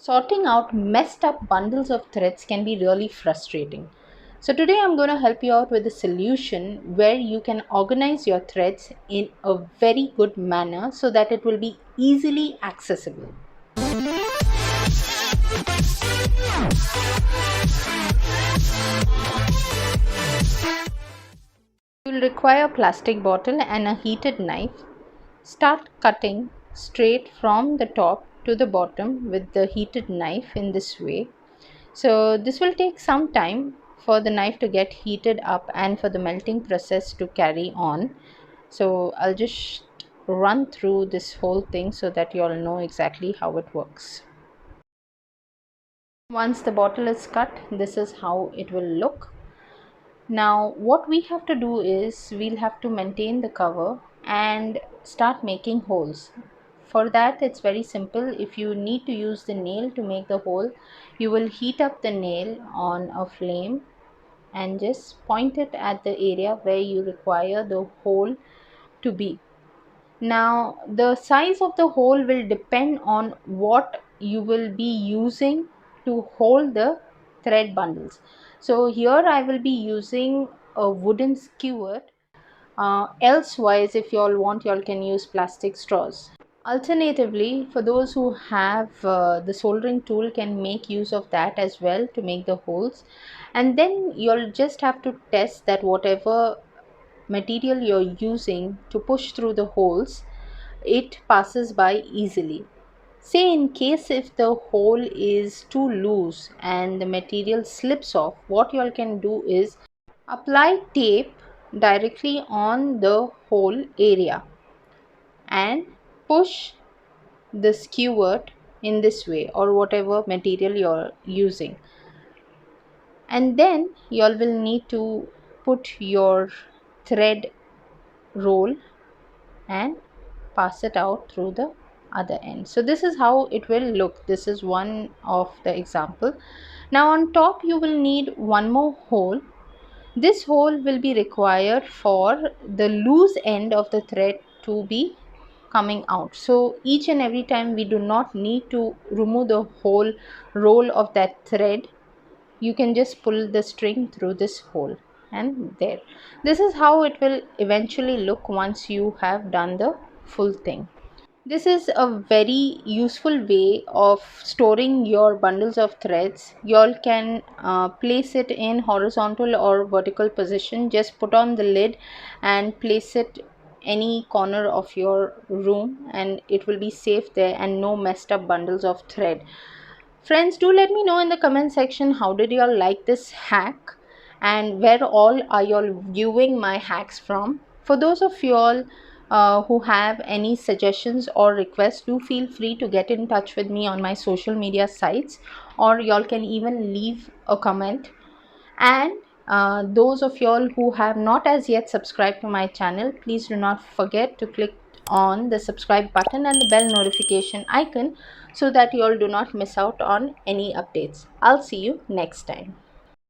Sorting out messed up bundles of threads can be really frustrating. So, today I'm going to help you out with a solution where you can organize your threads in a very good manner so that it will be easily accessible. You'll require a plastic bottle and a heated knife. Start cutting straight from the top to the bottom with the heated knife in this way. So this will take some time for the knife to get heated up and for the melting process to carry on. So I'll just run through this whole thing so that you all know exactly how it works. Once the bottle is cut, this is how it will look. Now what we have to do is we'll have to maintain the cover and start making holes. For that it's very simple. If you need to use the nail to make the hole, you will heat up the nail on a flame and just point it at the area where you require the hole to be. Now the size of the hole will depend on what you will be using to hold the thread bundles. So here I will be using a wooden skewer. Elsewise, if you all want, you all can use plastic straws. Alternatively, for those who have the soldering tool, can make use of that as well to make the holes. And then you'll just have to test that whatever material you're using to push through the holes, it passes by easily. Say in case if the hole is too loose and the material slips off, what you all can do is apply tape directly on the hole area and push the skewer in this way, or whatever material you're using, and then you all will need to put your thread roll and pass it out through the other end. So this is how it will look. This is one of the example. Now on top you will need one more hole. This hole will be required for the loose end of the thread to be coming out. So each and every time we do not need to remove the whole roll of that thread. You can just pull the string through this hole, and there. This is how it will eventually look once you have done the full thing. This is a very useful way of storing your bundles of threads. You all can place it in horizontal or vertical position. Just put on the lid and place it any corner of your room, and it will be safe there and no messed up bundles of thread. Friends, do let me know in the comment section how did you all like this hack and where all are you all viewing my hacks from. For those of you all who have any suggestions or requests, do feel free to get in touch with me on my social media sites, or y'all can even leave a comment. And those of y'all who have not as yet subscribed to my channel, please do not forget to click on the subscribe button and the bell notification icon so that you all do not miss out on any updates. I'll see you next time.